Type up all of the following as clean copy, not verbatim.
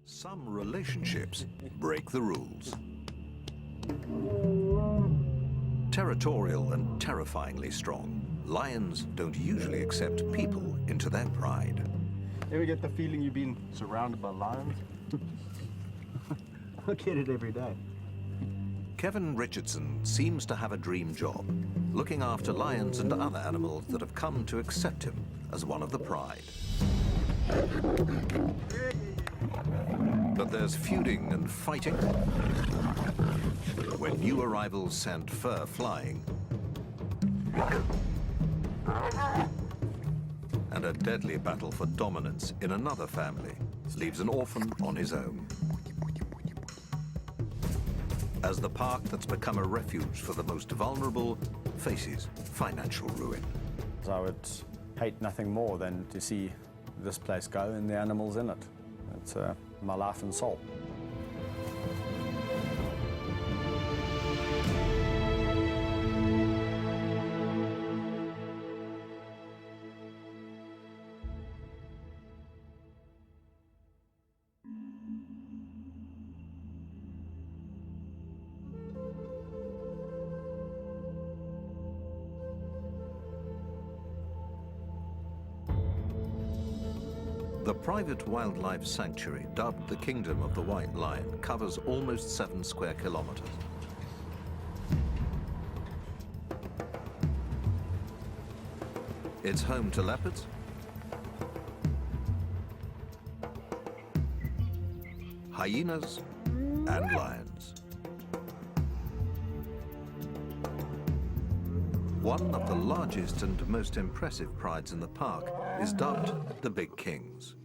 Some relationships break the rules. Territorial and terrifyingly strong, lions don't usually accept people into their pride. Ever get the feeling you've been surrounded by lions? I get it every day. Kevin Richardson seems to have a dream job, looking after lions and other animals that have come to accept him as one of the pride. But there's feuding and fighting when new arrivals send fur flying, and a deadly battle for dominance in another family leaves an orphan on his own. As the park that's become a refuge for the most vulnerable faces financial ruin. I would hate nothing more than to see this place go and the animals in it. It's my life and soul. The private wildlife sanctuary, dubbed the Kingdom of the White Lion, covers almost 7 square kilometers. It's home to leopards, hyenas, and lions. One of the largest and most impressive prides in the park is dubbed the Big Kings.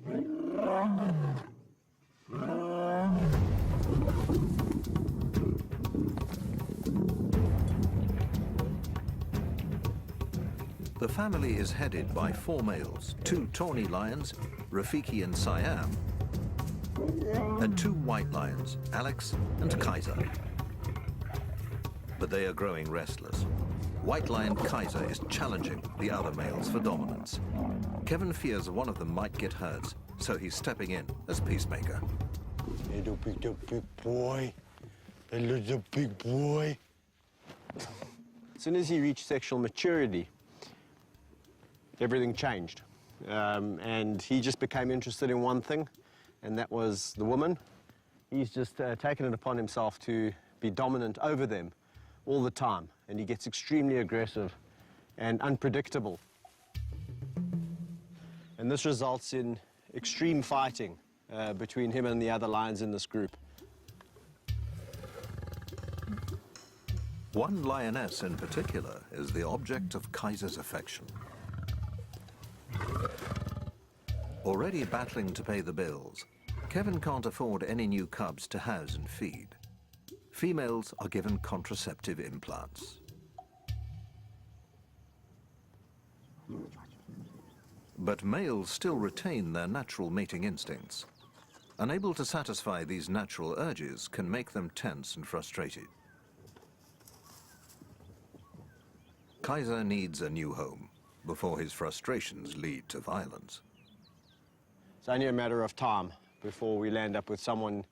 The family is headed by 4 males, 2 tawny lions, Rafiki and Siam, and 2 white lions, Alex and Kaiser. But they are growing restless. White lion Kaiser is challenging the other males for dominance. Kevin fears one of them might get hurt, so he's stepping in as peacemaker. Little big boy. A little big boy. As soon as he reached sexual maturity, everything changed. And he just became interested in one thing, and that was the woman. He's just taken it upon himself to be dominant over them all the time, and he gets extremely aggressive and unpredictable. And this results in extreme fighting between him and the other lions in this group. One lioness in particular is the object of Kaiser's affection. Already battling to pay the bills, Kevin can't afford any new cubs to house and feed. Females are given contraceptive implants. But males still retain their natural mating instincts. Unable to satisfy these natural urges can make them tense and frustrated. Kaiser needs a new home before his frustrations lead to violence. It's only a matter of time before we land up with someone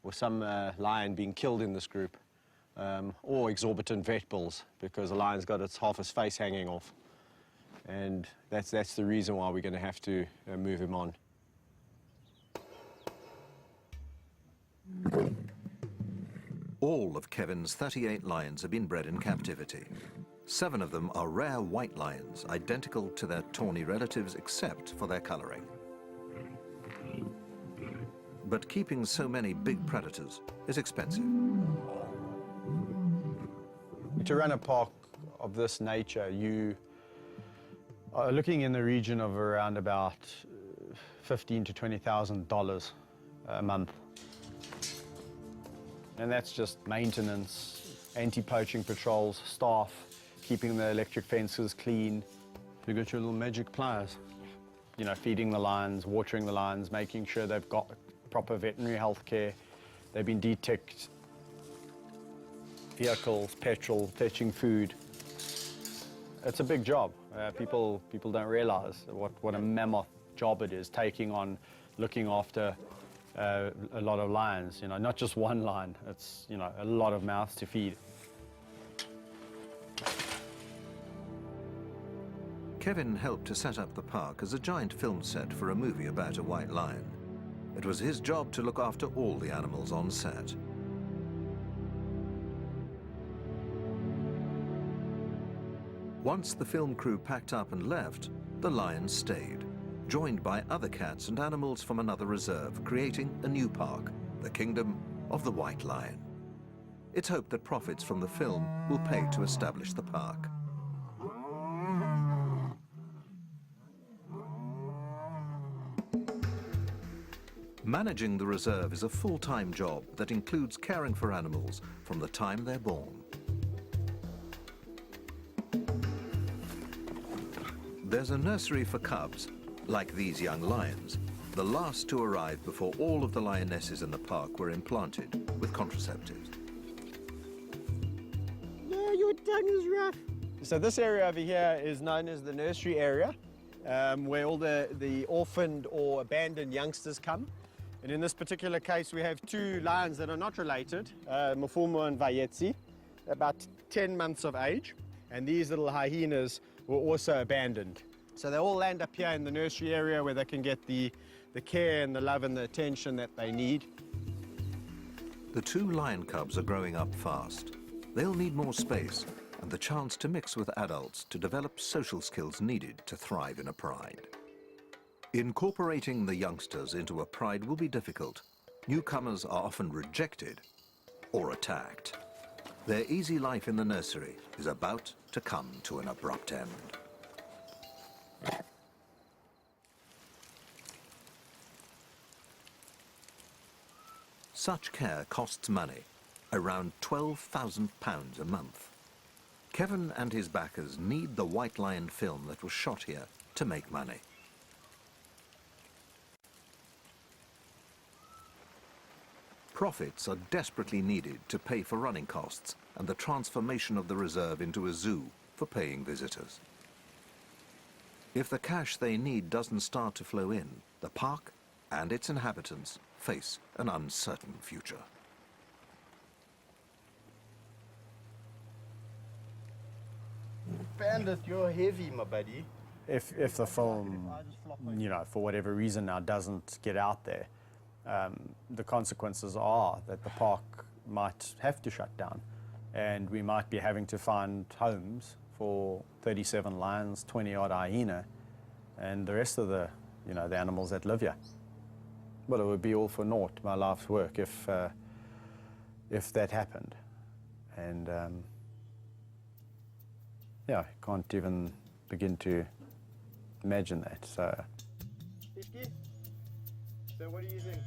or some lion being killed in this group, or exorbitant vet bills, because a lion's got half his face hanging off. And that's the reason why we're going to have to move him on. All of Kevin's 38 lions have been bred in captivity. 7 of them are rare white lions, identical to their tawny relatives except for their coloring. But keeping so many big predators is expensive. To run a park of this nature, you are looking in the region of around about $15,000 to $20,000 a month. And that's just maintenance, anti-poaching patrols, staff, keeping the electric fences clean. You got your little magic pliers. You know, feeding the lions, watering the lions, making sure they've got proper veterinary health care. They've been de-ticked. Vehicles, petrol, fetching food. It's a big job. People don't realize what a mammoth job it is, taking on looking after a lot of lions, you know, not just one lion, it's, you know, a lot of mouths to feed. Kevin helped to set up the park as a giant film set for a movie about a white lion. It was his job to look after all the animals on set. Once the film crew packed up and left, the lions stayed, joined by other cats and animals from another reserve, creating a new park, the Kingdom of the White Lion. It's hoped that profits from the film will pay to establish the park. Managing the reserve is a full-time job that includes caring for animals from the time they're born. There's a nursery for cubs, like these young lions, the last to arrive before all of the lionesses in the park were implanted with contraceptives. Yeah, your tongue is rough. So this area over here is known as the nursery area, where all the orphaned or abandoned youngsters come. And in this particular case, we have two lions that are not related, Mfumo and Vayetsi, about 10 months of age. And these little hyenas were also abandoned. So they all land up here in the nursery area where they can get the care and the love and the attention that they need. The two lion cubs are growing up fast. They'll need more space and the chance to mix with adults to develop social skills needed to thrive in a pride. Incorporating the youngsters into a pride will be difficult. Newcomers are often rejected or attacked. Their easy life in the nursery is about to come to an abrupt end. Such care costs money, around £12,000 a month. Kevin and his backers need the white lion film that was shot here to make money. Profits are desperately needed to pay for running costs and the transformation of the reserve into a zoo for paying visitors. If the cash they need doesn't start to flow in, the park and its inhabitants face an uncertain future. Bandit, you're heavy, my buddy. If the film, you know, for whatever reason now doesn't get out there, the consequences are that the park might have to shut down and we might be having to find homes for 37 lions, 20-odd hyena, and the rest of the, you know, the animals that live here. Well, it would be all for naught, my life's work, if that happened. And yeah, I can't even begin to imagine that. So what do you think?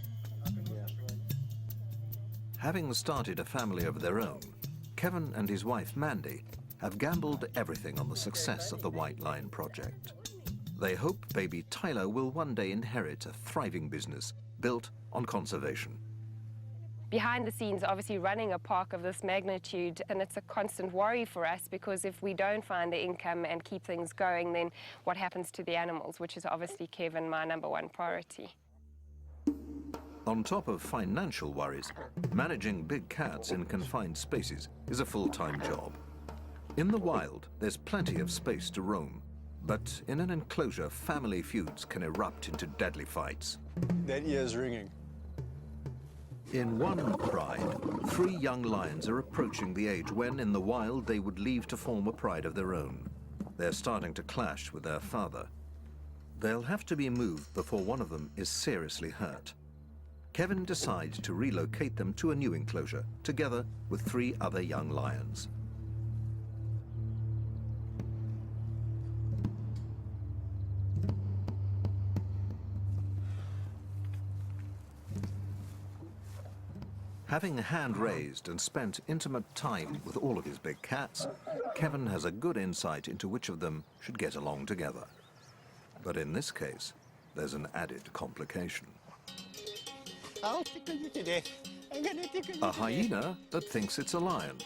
Having started a family of their own, Kevin and his wife Mandy have gambled everything on the success of the White Lion project. They hope baby Tyler will one day inherit a thriving business built on conservation. Behind the scenes, obviously running a park of this magnitude, and it's a constant worry for us because if we don't find the income and keep things going, then what happens to the animals, which is obviously, Kevin, my #1 priority. On top of financial worries, managing big cats in confined spaces is a full-time job. In the wild, there's plenty of space to roam, but in an enclosure, family feuds can erupt into deadly fights. That ear's ringing. In one pride, 3 young lions are approaching the age when, in the wild, they would leave to form a pride of their own. They're starting to clash with their father. They'll have to be moved before one of them is seriously hurt. Kevin decides to relocate them to a new enclosure, together with 3 other young lions. Having hand-raised and spent intimate time with all of his big cats, Kevin has a good insight into which of them should get along together. But in this case, there's an added complication. I'll tickle you to death. I'm gonna tickle you A hyena that thinks it's a lion.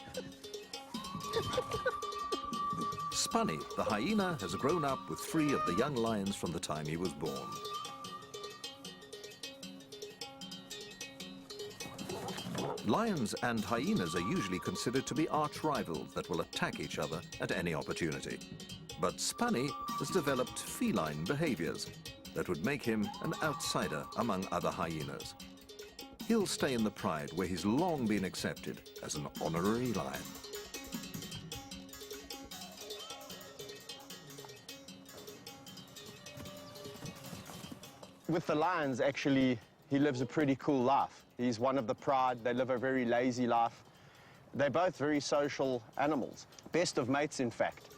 Spunny, the hyena, has grown up with 3 of the young lions from the time he was born. Lions and hyenas are usually considered to be arch rivals that will attack each other at any opportunity. But Spunny has developed feline behaviors that would make him an outsider among other hyenas. He'll stay in the pride where he's long been accepted as an honorary lion. With the lions, actually, he lives a pretty cool life. He's one of the pride. They live a very lazy life. They're both very social animals. Best of mates, in fact.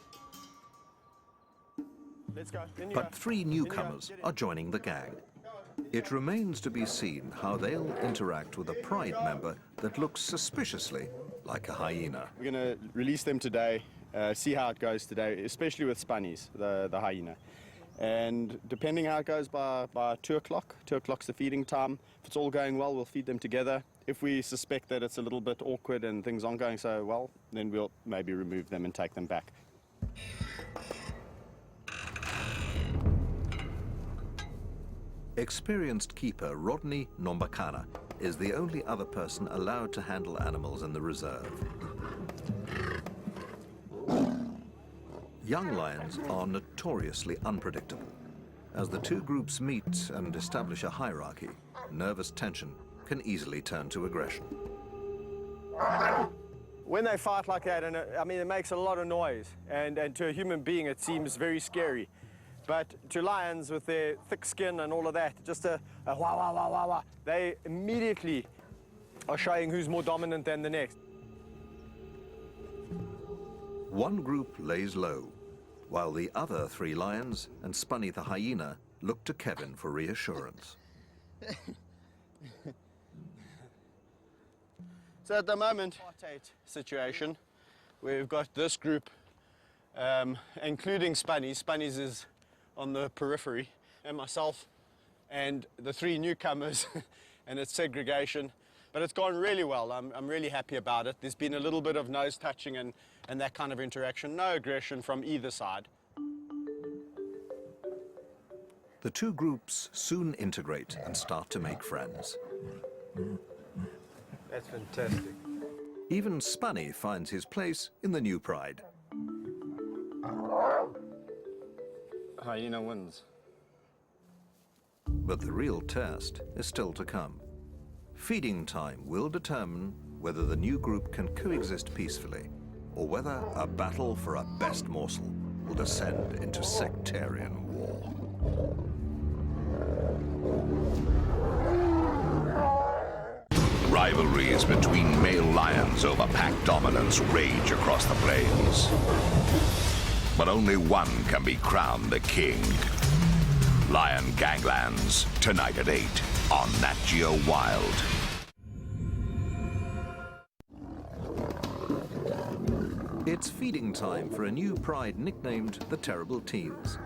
Let's go. But three newcomers are joining the gang. It remains to be seen how they'll interact with a pride member that looks suspiciously like a hyena. We're going to release them today, see how it goes today, especially with Spunnies, the hyena. And depending how it goes by 2 o'clock, 2 o'clock's the feeding time. If it's all going well, we'll feed them together. If we suspect that it's a little bit awkward and things aren't going so well, then we'll maybe remove them and take them back. Experienced keeper Rodney Nombakana is the only other person allowed to handle animals in the reserve. Young lions are notoriously unpredictable. As the two groups meet and establish a hierarchy, nervous tension can easily turn to aggression. When they fight like that, and I mean, it makes a lot of noise, and to a human being it seems very scary. But to lions with their thick skin and all of that, just a wah, wah, wah, wah, wah, they immediately are showing who's more dominant than the next. One group lays low, while the other three lions and Spunny the hyena look to Kevin for reassurance. So at the moment, situation, we've got this group, including Spunnies. Spunnies is on the periphery, and myself, and the three newcomers, and it's segregation. But it's gone really well. I'm really happy about it. There's been a little bit of nose touching and that kind of interaction. No aggression from either side. The two groups soon integrate and start to make friends. That's fantastic. Even Spunny finds his place in the new pride. Hyena wins. But the real test is still to come. Feeding time will determine whether the new group can coexist peacefully, or whether a battle for a best morsel will descend into sectarian war. Rivalries between male lions over pack dominance rage across the plains. But only one can be crowned the king. Lion Ganglands, tonight at 8 on Nat Geo Wild. It's feeding time for a new pride nicknamed the Terrible Teens,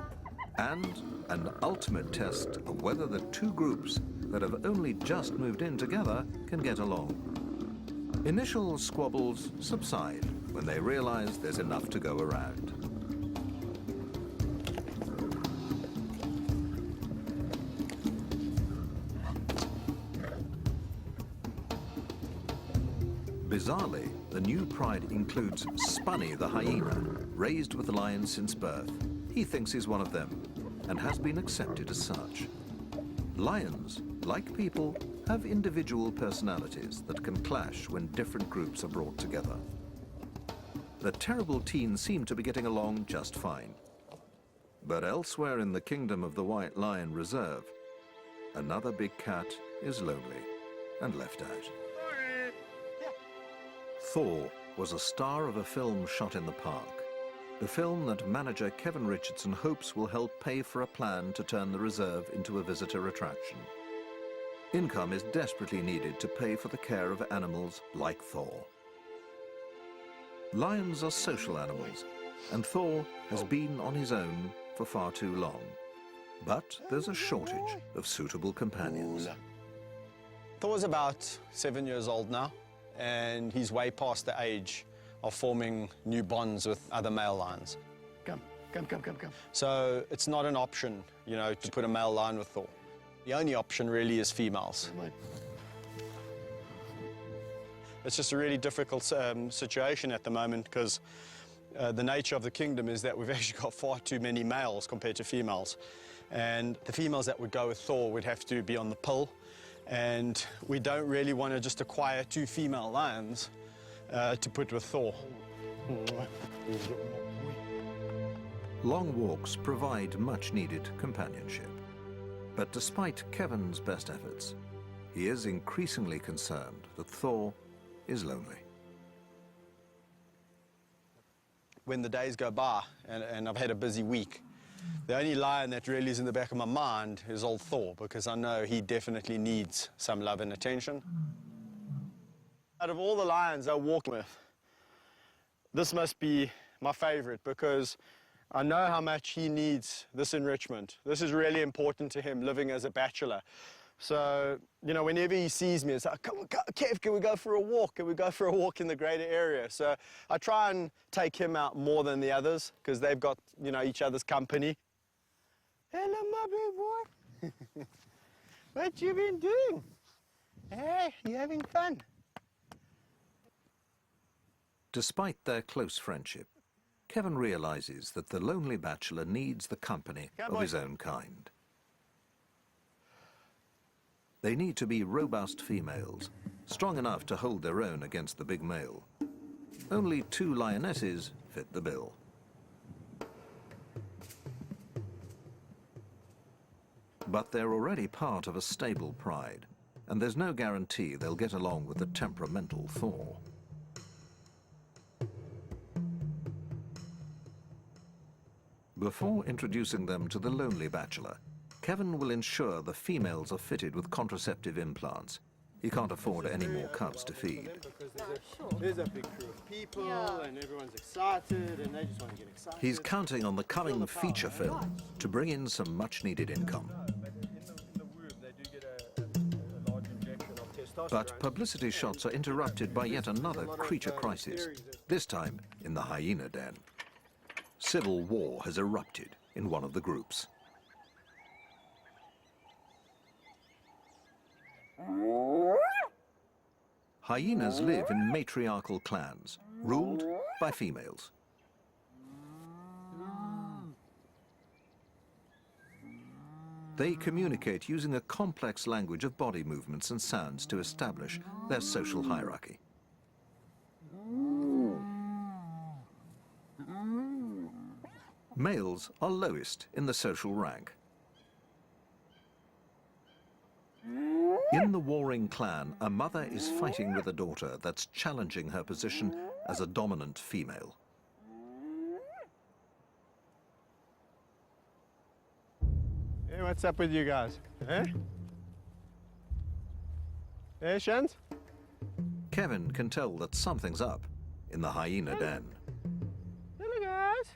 and an ultimate test of whether the two groups that have only just moved in together can get along. Initial squabbles subside when they realize there's enough to go around. Bizarrely, the new pride includes Spunny the hyena, raised with lions since birth. He thinks he's one of them, and has been accepted as such. Lions, like people, have individual personalities that can clash when different groups are brought together. The terrible teens seem to be getting along just fine. But elsewhere in the kingdom of the White Lion Reserve, another big cat is lonely and left out. Thor was a star of a film shot in the park. The film that manager Kevin Richardson hopes will help pay for a plan to turn the reserve into a visitor attraction. Income is desperately needed to pay for the care of animals like Thor. Lions are social animals, and Thor has been on his own for far too long. But there's a shortage of suitable companions. Thor's about 7 years old now, and he's way past the age of forming new bonds with other male lions. Come. So it's not an option, you know, to put a male lion with Thor. The only option really is females. It's just a really difficult situation at the moment because the nature of the kingdom is that we've actually got far too many males compared to females. And the females that would go with Thor would have to be on the pill. And we don't really want to just acquire 2 female lions to put with Thor. Long walks provide much-needed companionship. But despite Kevin's best efforts, he is increasingly concerned that Thor is lonely. When the days go by and I've had a busy week, the only lion that really is in the back of my mind is old Thor, because I know he definitely needs some love and attention. Out of all the lions I'm walking with, this must be my favorite because I know how much he needs this enrichment. This is really important to him, living as a bachelor. So, you know, whenever he sees me, it's like, come on, Kev, can we go for a walk? Can we go for a walk in the greater area? So I try and take him out more than the others because they've got, you know, each other's company. Hello, my big boy. What you been doing? Hey, you having fun? Despite their close friendship, Kevin realizes that the lonely bachelor needs the company of his own kind. They need to be robust females, strong enough to hold their own against the big male. Only 2 lionesses fit the bill. But they're already part of a stable pride, and there's no guarantee they'll get along with the temperamental Thor. Before introducing them to the lonely bachelor, Kevin will ensure the females are fitted with contraceptive implants. He can't afford any more cubs to feed. There's a big crew of people and everyone's excited and they just want to get excited. He's counting on the coming feature film to bring in some much-needed income. But publicity shots are interrupted by yet another creature crisis, this time in the hyena den. Civil war has erupted in one of the groups. Hyenas live in matriarchal clans, ruled by females. They communicate using a complex language of body movements and sounds to establish their social hierarchy. Males are lowest in the social rank. In the warring clan, a mother is fighting with a daughter that's challenging her position as a dominant female. Hey, what's up with you guys? Eh? Hey, Shans? Kevin can tell that something's up in the hyena den. Hello, guys.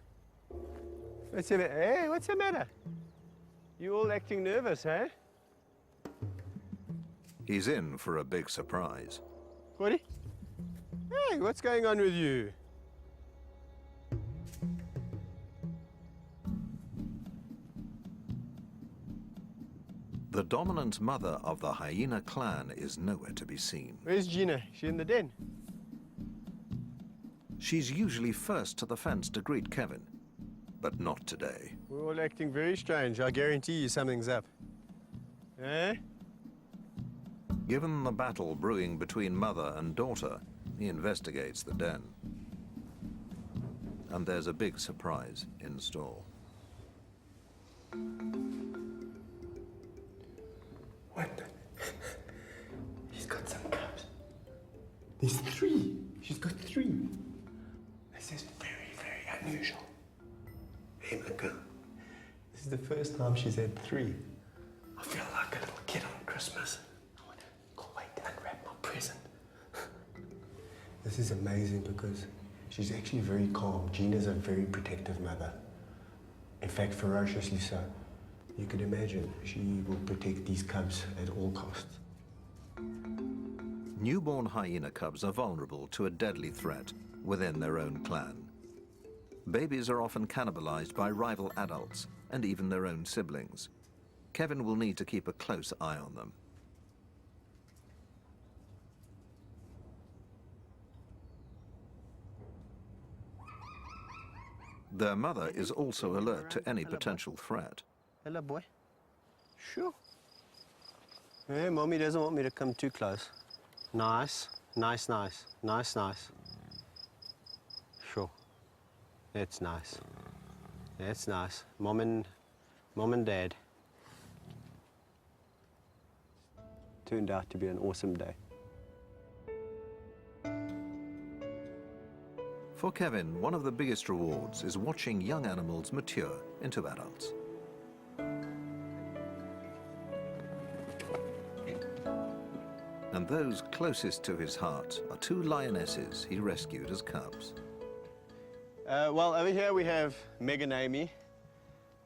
Hey, what's the matter? You all acting nervous, eh? He's in for a big surprise. Corey? Hey, what's going on with you? The dominant mother of the hyena clan is nowhere to be seen. Where's Gina? She in the den? She's usually first to the fence to greet Kevin, but not today. We're all acting very strange. I guarantee you something's up. Eh? Given the battle brewing between mother and daughter, he investigates the den. And there's a big surprise in store. What? He's got some cubs. There's 3. She's got 3. This is very, very unusual. Hey, my girl. This is the first time she's had 3. I feel like a little kid on Christmas. Can't wait to unwrap my present. This is amazing because she's actually very calm. Gina's a very protective mother. In fact, ferociously so. You could imagine she will protect these cubs at all costs. Newborn hyena cubs are vulnerable to a deadly threat within their own clan. Babies are often cannibalized by rival adults and even their own siblings. Kevin will need to keep a close eye on them. Their mother is also alert to any potential threat. Hello, boy. Sure. Hey, Mommy doesn't want me to come too close. Nice, nice, nice, nice, nice. Sure. That's nice. That's nice. Mom and Dad. Turned out to be an awesome day. For Kevin, one of the biggest rewards is watching young animals mature into adults. And those closest to his heart are two lionesses he rescued as cubs. Well, over here we have Meg and Amy,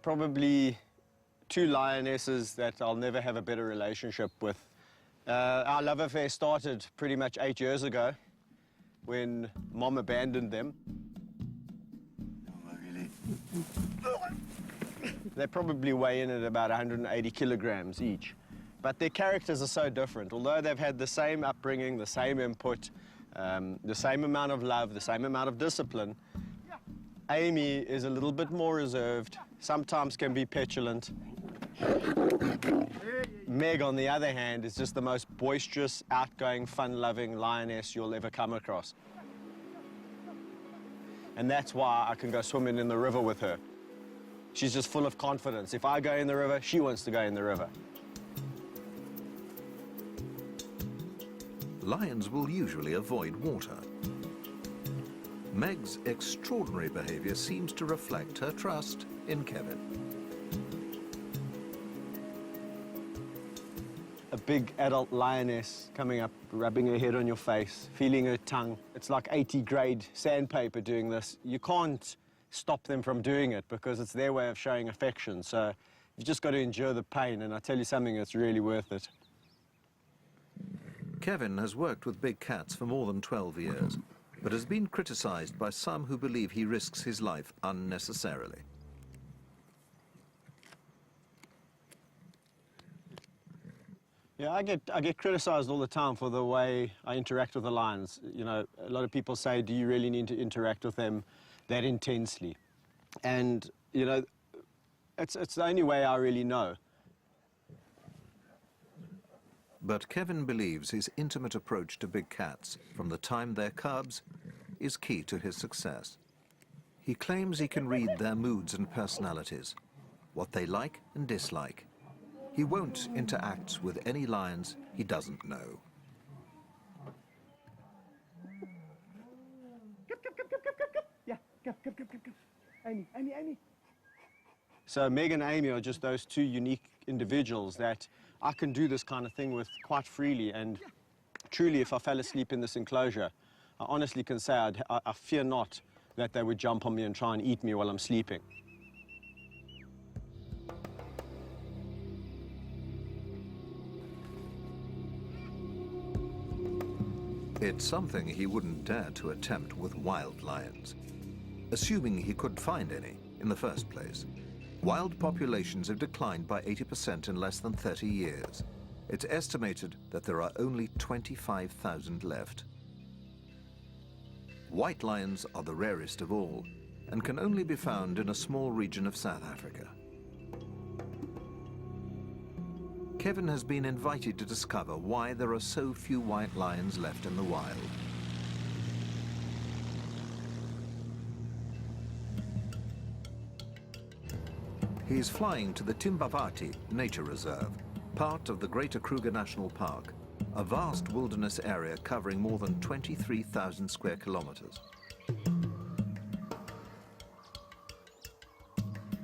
probably two lionesses that I'll never have a better relationship with. Our love affair started pretty much 8 years ago when Mom abandoned them. They probably weigh in at about 180 kilograms each. But their characters are so different. Although they've had the same upbringing, the same input, the same amount of love, the same amount of discipline, Amy is a little bit more reserved, sometimes can be petulant. Meg, on the other hand, is just the most boisterous, outgoing, fun-loving lioness you'll ever come across. And that's why I can go swimming in the river with her. She's just full of confidence. If I go in the river, she wants to go in the river. Lions will usually avoid water. Meg's extraordinary behavior seems to reflect her trust in Kevin. A big adult lioness coming up, rubbing her head on your face, feeling her tongue. It's like 80-grade sandpaper doing this. You can't stop them from doing it because it's their way of showing affection. So you've just got to endure the pain, and I tell you something, it's really worth it. Kevin has worked with big cats for more than 12 years, but has been criticized by some who believe he risks his life unnecessarily. Yeah, I get criticized all the time for the way I interact with the lions. You know, a lot of people say, do you really need to interact with them that intensely? And, you know, it's the only way I really know. But Kevin believes his intimate approach to big cats, from the time they're cubs, is key to his success. He claims he can read their moods and personalities, what they like and dislike. He won't interact with any lions he doesn't know. So Meg and Amy are just those two unique individuals that I can do this kind of thing with quite freely. And truly, if I fell asleep in this enclosure, I honestly can say I fear not that they would jump on me and try and eat me while I'm sleeping. It's something he wouldn't dare to attempt with wild lions, assuming he could find any in the first place. Wild populations have declined by 80% in less than 30 years. It's estimated that there are only 25,000 left. White lions are the rarest of all and can only be found in a small region of South Africa. Kevin has been invited to discover why there are so few white lions left in the wild. He's flying to the Timbavati Nature Reserve, part of the Greater Kruger National Park, a vast wilderness area covering more than 23,000 square kilometers.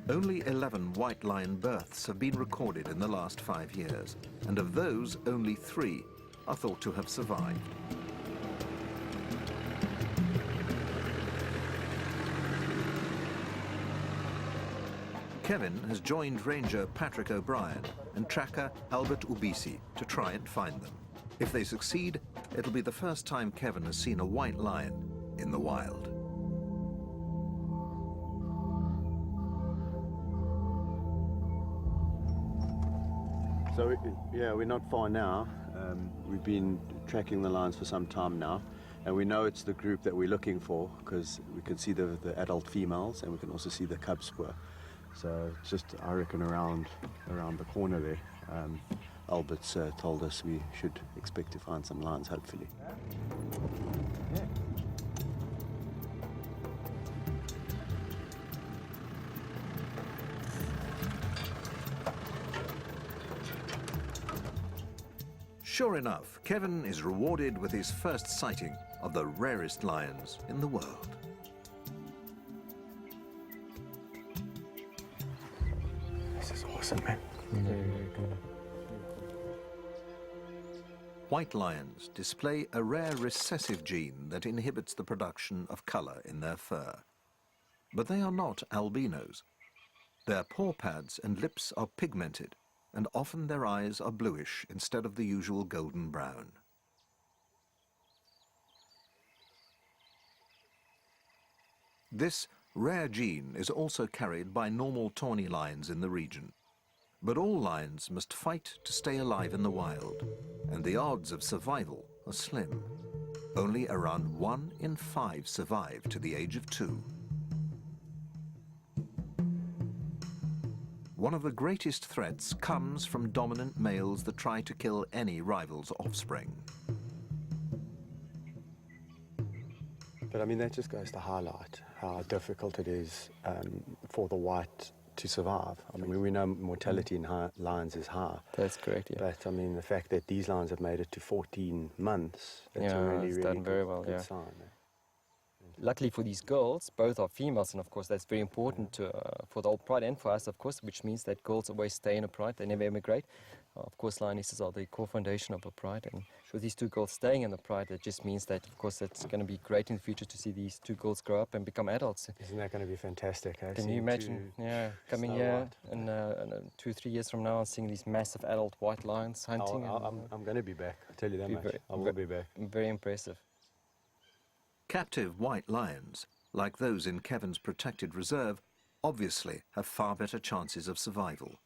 Only 11 white lion births have been recorded in the last 5 years, and of those, only 3 are thought to have survived. Kevin has joined Ranger Patrick O'Brien and tracker Albert Ubisi to try and find them. If they succeed, it'll be the first time Kevin has seen a white lion in the wild. So, yeah, we're not far now. We've been tracking the lions for some time now. And we know it's the group that we're looking for because we can see the adult females and we can also see the cub spoor. So it's just, I reckon, around the corner there. Albert's told us we should expect to find some lions, hopefully. Sure enough, Kevin is rewarded with his first sighting of the rarest lions in the world. This is awesome, man. Very, very good. White lions display a rare recessive gene that inhibits the production of color in their fur. But they are not albinos. Their paw pads and lips are pigmented, and often their eyes are bluish instead of the usual golden brown. This rare gene is also carried by normal tawny lions in the region. But all lions must fight to stay alive in the wild, and the odds of survival are slim. Only around 1 in 5 survive to the age of 2. One of the greatest threats comes from dominant males that try to kill any rival's offspring. But I mean, that just goes to highlight how difficult it is for the white to survive. I mean, we know mortality in lions is high. That's correct, yeah. But I mean, the fact that these lions have made it to 14 months, that's yeah, a really, it's really done very well, good yeah. sign. Luckily for these girls, both are females, and of course that's very important for the old pride and for us, of course, which means that girls always stay in a pride, they never emigrate. Of course, lionesses are the core foundation of a pride, and with these 2 girls staying in the pride, that just means that, of course, it's going to be great in the future to see these 2 girls grow up and become adults. Isn't that going to be fantastic? Can you imagine, yeah, coming here in 2 or 3 years from now and seeing these massive adult white lions hunting? I'm going to be back, I'll tell you that much. I will be back. Very impressive. Captive white lions, like those in Kevin's protected reserve, obviously have far better chances of survival.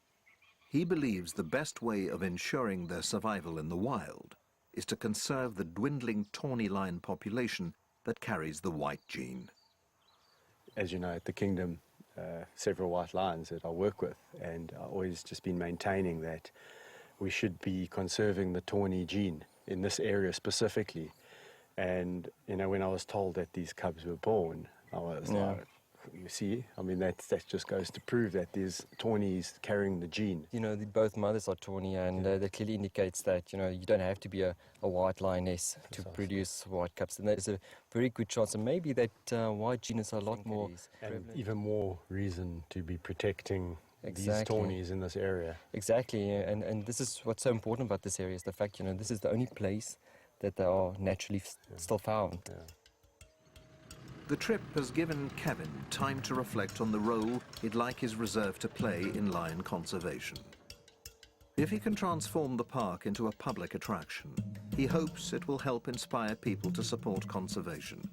He believes the best way of ensuring their survival in the wild is to conserve the dwindling tawny lion population that carries the white gene. As you know, at the Kingdom, several white lions that I work with, and I've always just been maintaining that we should be conserving the tawny gene in this area specifically. And, you know, when I was told that these cubs were born, I was like, you see, I mean, that just goes to prove that there's tawnies carrying the gene. You know, both mothers are tawny, and that clearly indicates that, you know, you don't have to be a white lioness to produce white cubs. And there's a very good chance, and maybe that white gene is a lot more... And even more reason to be protecting these tawnies in this area. Exactly, and this is what's so important about this area, is the fact, you know, this is the only place that they are naturally still found. Yeah. The trip has given Kevin time to reflect on the role he'd like his reserve to play in lion conservation. If he can transform the park into a public attraction, he hopes it will help inspire people to support conservation.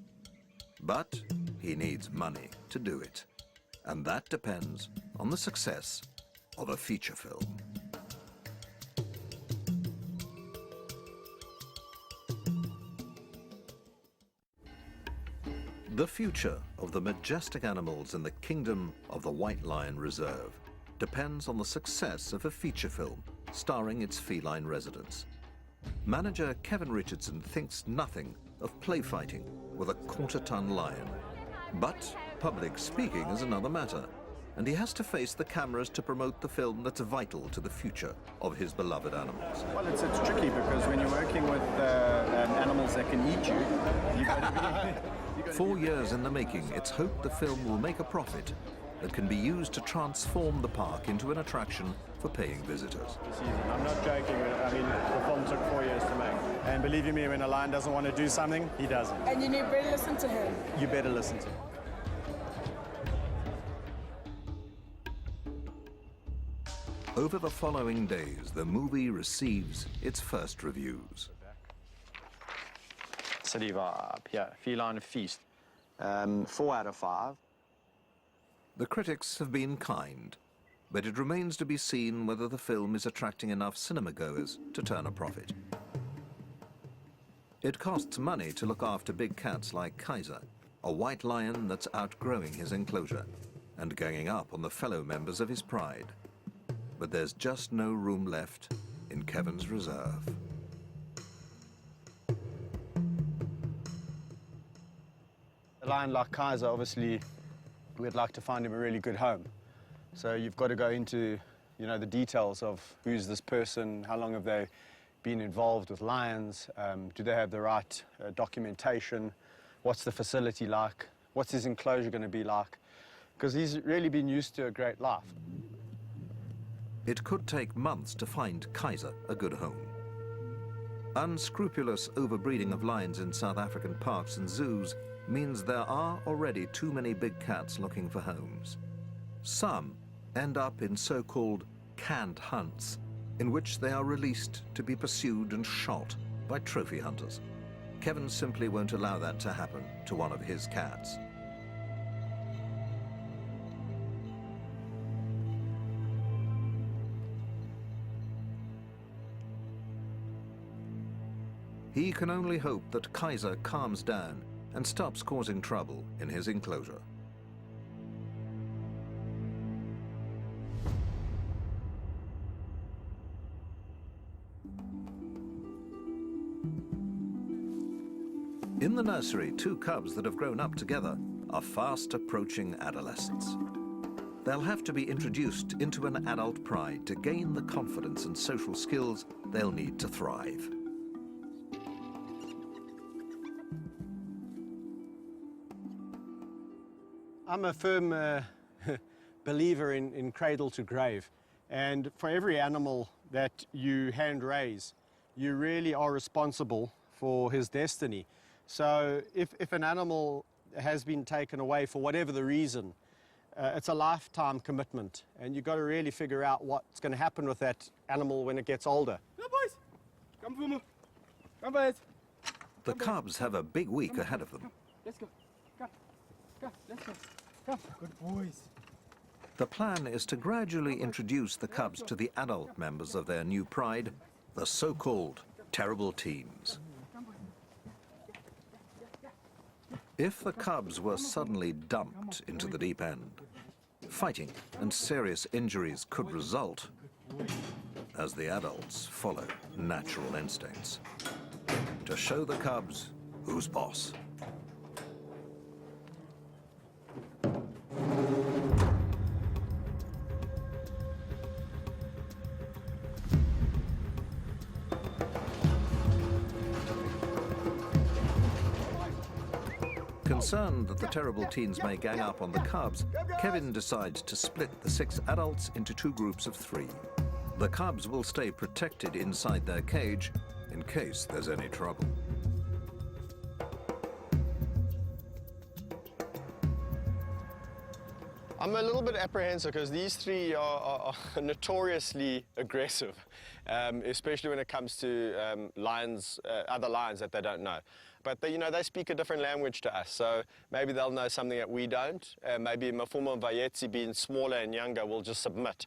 But he needs money to do it, and that depends on the success of a feature film. The future of the majestic animals in the kingdom of the White Lion Reserve depends on the success of a feature film starring its feline residents. Manager Kevin Richardson thinks nothing of play fighting with a quarter-ton lion. But public speaking is another matter, and he has to face the cameras to promote the film that's vital to the future of his beloved animals. Well, it's tricky because when you're working with animals that can eat you, you've got to be... 4 years in the making, it's hoped the film will make a profit that can be used to transform the park into an attraction for paying visitors. I'm not joking. I mean, the film took 4 years to make. And believe you me, when a lion doesn't want to do something, he doesn't. And you better listen to him. You better listen to him. Over the following days, the movie receives its first reviews. City vibe, yeah, feline feast. 4 out of 5. The critics have been kind, but it remains to be seen whether the film is attracting enough cinema goers to turn a profit. It costs money to look after big cats like Kaiser, a white lion that's outgrowing his enclosure and ganging up on the fellow members of his pride. But there's just no room left in Kevin's reserve. A lion like Kaiser, obviously, we'd like to find him a really good home. So you've got to go into, you know, the details of who's this person, how long have they been involved with lions, do they have the right documentation, what's the facility like, what's his enclosure going to be like, because he's really been used to a great life. It could take months to find Kaiser a good home. Unscrupulous overbreeding of lions in South African parks and zoos means there are already too many big cats looking for homes. Some end up in so-called canned hunts, in which they are released to be pursued and shot by trophy hunters. Kevin simply won't allow that to happen to one of his cats. He can only hope that Kaiser calms down and stops causing trouble in his enclosure. In the nursery, two cubs that have grown up together are fast approaching adolescence. They'll have to be introduced into an adult pride to gain the confidence and social skills they'll need to thrive. I'm a firm believer in cradle to grave, and for every animal that you hand raise, you really are responsible for his destiny. So if an animal has been taken away for whatever the reason, it's a lifetime commitment, and you've got to really figure out what's going to happen with that animal when it gets older. Come boys, come for me. Come boys. The cubs have a big week ahead of them. Let's go. Come, let's go. Come, good boys. The plan is to gradually introduce the cubs to the adult members of their new pride, the so-called terrible teens. If the cubs were suddenly dumped into the deep end, fighting and serious injuries could result as the adults follow natural instincts to show the cubs who's boss. Concerned that the terrible teens may gang up on the cubs, Kevin decides to split the 6 adults into 2 groups of 3. The cubs will stay protected inside their cage in case there's any trouble. I'm a little bit apprehensive because these 3 are notoriously aggressive, especially when it comes to lions, other lions that they don't know. But they, you know, they speak a different language to us, so maybe they'll know something that we don't. Maybe Mafuma and Vayetsi, being smaller and younger, will just submit.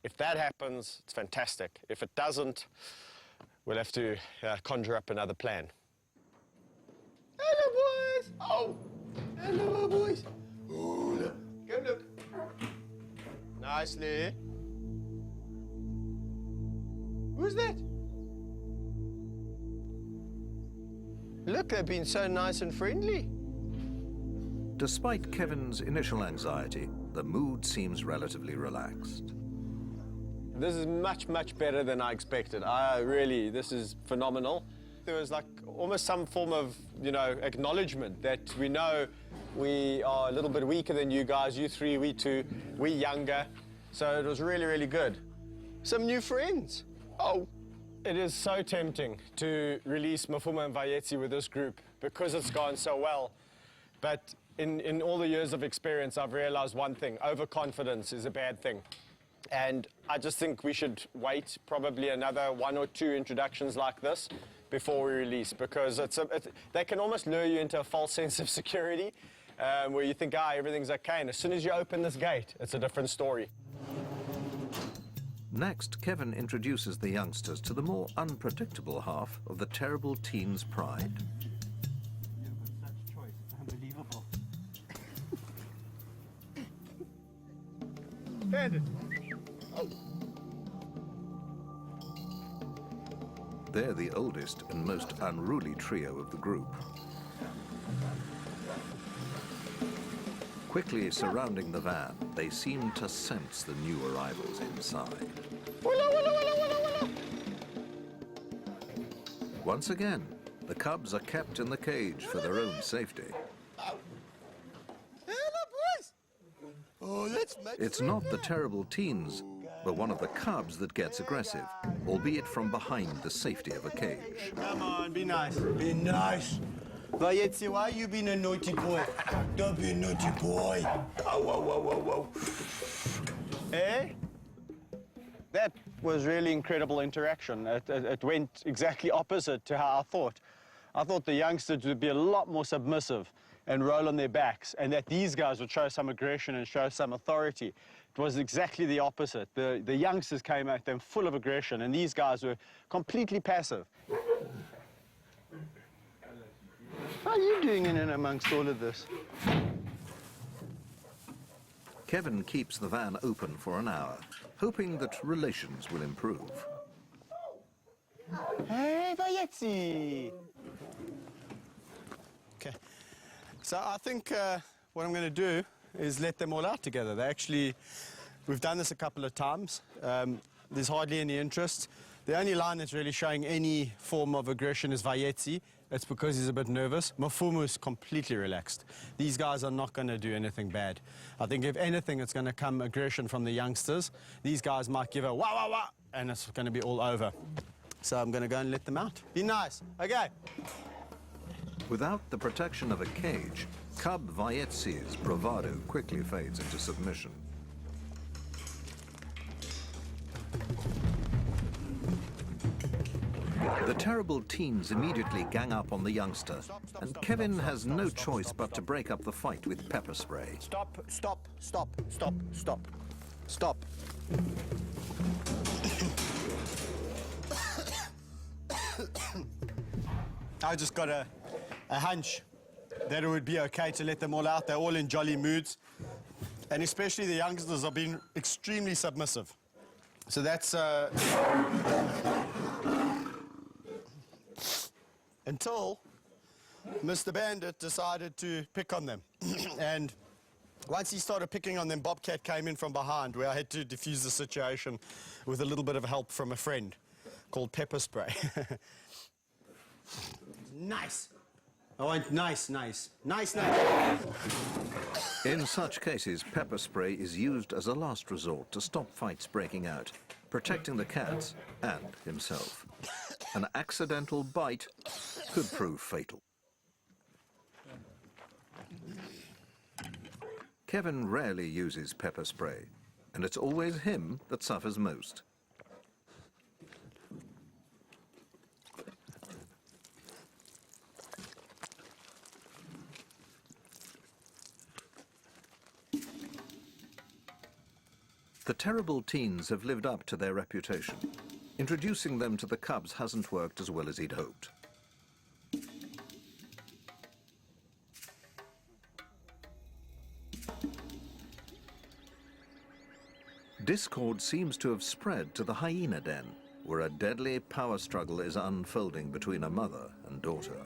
If that happens, it's fantastic. If it doesn't, we'll have to conjure up another plan. Hello, boys. Oh, hello, boys. Oh, look. Go look. Nicely. Who's that? Look, they've been so nice and friendly. Despite Kevin's initial anxiety, the mood seems relatively relaxed. This is much, much better than I expected. This is phenomenal. There was like almost some form of, you know, acknowledgement that we know we are a little bit weaker than you guys, you 3, we 2, we younger. So it was really, really good. Some new friends. Oh. It is so tempting to release Mafuma and Vayetsi with this group because it's gone so well. But in all the years of experience, I've realized one thing: overconfidence is a bad thing. And I just think we should wait probably another 1 or 2 introductions like this before we release, because they can almost lure you into a false sense of security where you think, everything's okay. And as soon as you open this gate, it's a different story. Next, Kevin introduces the youngsters to the more unpredictable half of the terrible teen's pride. Unbelievable. Bandit. They're the oldest and most unruly trio of the group. Quickly surrounding the van, they seem to sense the new arrivals inside. Once again, the cubs are kept in the cage for their own safety. Oh, let's make It's not the terrible teens, but one of the cubs that gets aggressive, albeit from behind the safety of a cage. Come on, be nice. Be nice. Varieties, why you being a naughty boy? Don't be a naughty boy. Oh, whoa, whoa, whoa, whoa. Eh? That was really incredible interaction. It went exactly opposite to how I thought. I thought the youngsters would be a lot more submissive and roll on their backs, and that these guys would show some aggression and show some authority. It was exactly the opposite. The youngsters came at them full of aggression, and these guys were completely passive. How are you doing in and amongst all of this? Kevin keeps the van open for an hour, hoping that relations will improve. Hey, Bayetsi! Okay, so I think what I'm going to do is let them all out together. We've done this a couple of times. There's hardly any interest. The only line that's really showing any form of aggression is Vayetsi. It's because he's a bit nervous. Mafumu is completely relaxed. These guys are not going to do anything bad. I think if anything, it's going to come aggression from the youngsters. These guys might give a wah, wah, wah, and it's going to be all over. So I'm going to go and let them out. Be nice. Okay. Without the protection of a cage, cub Vayetsi's bravado quickly fades into submission. The terrible teens immediately gang up on the youngster, and Kevin has no choice but to break up the fight with pepper spray. Stop, stop, stop, stop, stop, stop. I just got a hunch that it would be okay to let them all out. They're all in jolly moods, and especially the youngsters are being extremely submissive. So that's until Mr. Bandit decided to pick on them. And once he started picking on them, Bobcat came in from behind, where I had to defuse the situation with a little bit of help from a friend called pepper spray. Nice. I want nice, nice, nice, nice. In such cases, pepper spray is used as a last resort to stop fights breaking out, protecting the cats and himself. An accidental bite could prove fatal. Kevin rarely uses pepper spray, and it's always him that suffers most. The terrible teens have lived up to their reputation. Introducing them to the cubs hasn't worked as well as he'd hoped. Discord seems to have spread to the hyena den, where a deadly power struggle is unfolding between a mother and daughter.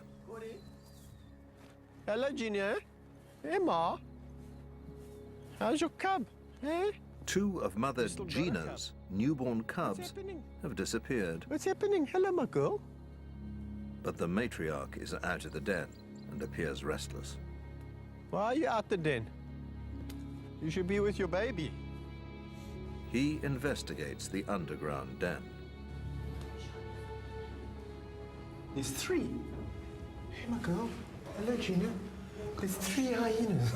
Hello, Junior. Hey, Ma. How's your cub? Hey? Two of Mother Gina's newborn cubs have disappeared. What's happening? Hello, my girl. But the matriarch is out of the den and appears restless. Why are you out the den? You should be with your baby. He investigates the underground den. There's three. Hey, my girl. Hello, Gina. There's three hyenas.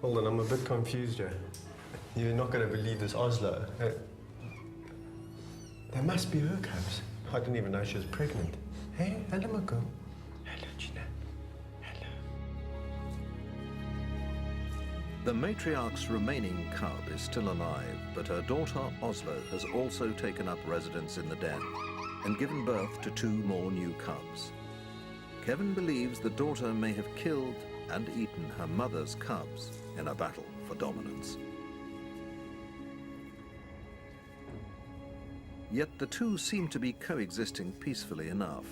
Hold on, I'm a bit confused here. You're not going to believe this, Oslo. That must be her cubs. I didn't even know she was pregnant. Hey, hello, my girl. Hello, Gina. Hello. The matriarch's remaining cub is still alive, but her daughter Oslo has also taken up residence in the den and given birth to 2 more new cubs. Kevin believes the daughter may have killed and eaten her mother's cubs in a battle for dominance. Yet the two seem to be coexisting peacefully enough.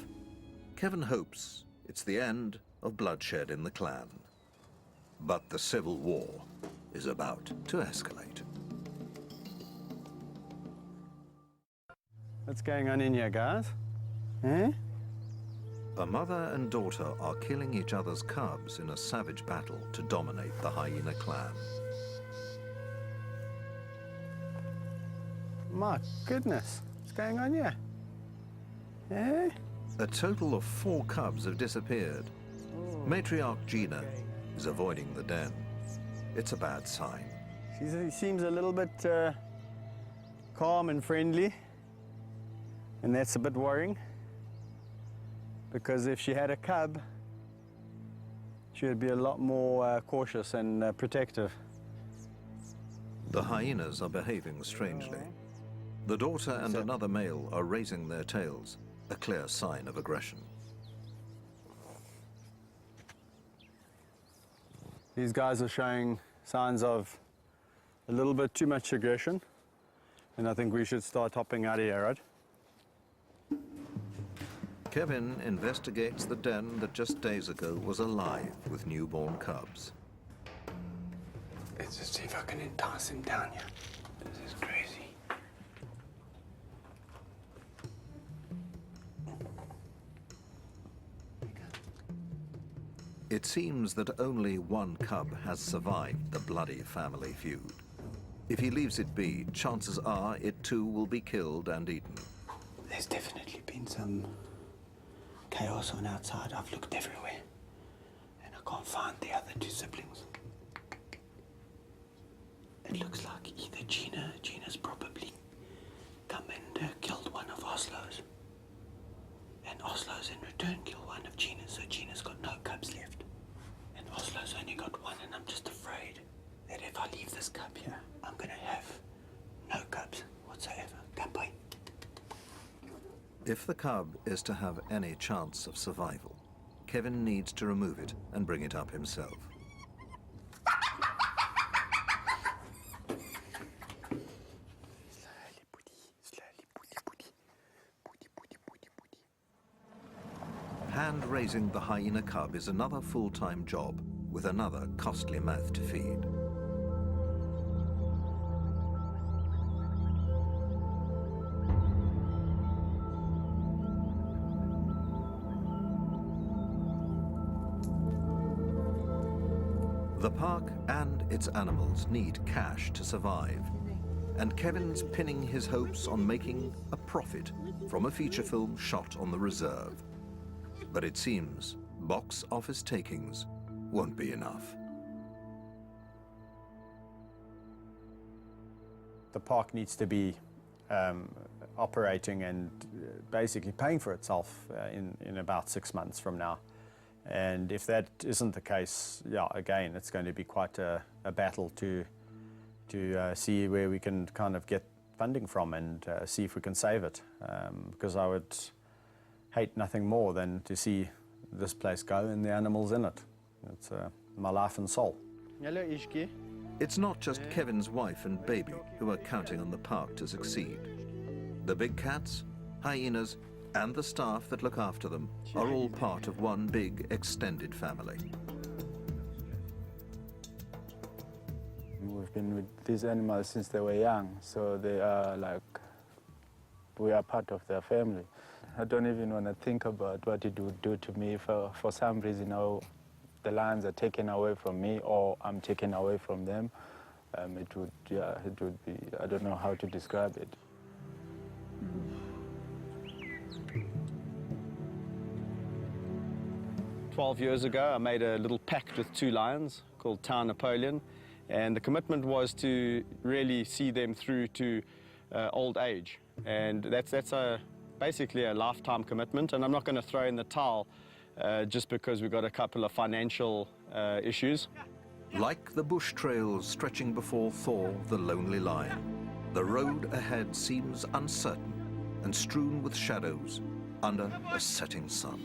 Kevin hopes it's the end of bloodshed in the clan. But the civil war is about to escalate. What's going on in here, guys? Eh? A mother and daughter are killing each other's cubs in a savage battle to dominate the hyena clan. My goodness, what's going on here? Eh? A total of 4 cubs have disappeared. Matriarch Gina is avoiding the den. It's a bad sign. She seems a little bit calm and friendly, and that's a bit worrying, because if she had a cub, she would be a lot more cautious and protective. The hyenas are behaving strangely. The daughter and another male are raising their tails, a clear sign of aggression. These guys are showing signs of a little bit too much aggression, and I think we should start hopping out of here, right? Kevin investigates the den that just days ago was alive with newborn cubs. Let's just see if I can entice him down here. This is crazy. It seems that only one cub has survived the bloody family feud. If he leaves it be, chances are it too will be killed and eaten. There's definitely been some chaos on outside. I've looked everywhere, and I can't find the other 2 siblings. It looks like either Gina's probably come and killed one of Oslo's, and Oslo's in return killed one of Gina's, so Gina's got no cubs left. And Oslo's only got 1, and I'm just afraid that if I leave this cub here, I'm gonna have no cubs whatsoever. Goodbye. If the cub is to have any chance of survival, Kevin needs to remove it and bring it up himself. Hand-raising the hyena cub is another full-time job with another costly mouth to feed. The park and its animals need cash to survive, and Kevin's pinning his hopes on making a profit from a feature film shot on the reserve. But it seems box office takings won't be enough. The park needs to be operating and basically paying for itself in about 6 months from now. And if that isn't the case, yeah, again, it's going to be quite a battle to see where we can kind of get funding from and see if we can save it. Because I would hate nothing more than to see this place go and the animals in it. It's my life and soul. Hello, Ishki. It's not just Kevin's wife and baby who are counting on the park to succeed. The big cats, hyenas, and the staff that look after them are all part of one big extended family. We've been with these animals since they were young, so they are like, we are part of their family. I don't even want to think about what it would do to me if, for some reason, the lions are taken away from me or I'm taken away from them. It would be, I don't know how to describe it. Mm. 12 years ago, I made a little pact with 2 lions called Town Napoleon, and the commitment was to really see them through to old age. And that's basically a lifetime commitment, and I'm not going to throw in the towel just because we've got a couple of financial issues. Like the bush trails stretching before Thor, the lonely lion, the road ahead seems uncertain and strewn with shadows under a setting sun.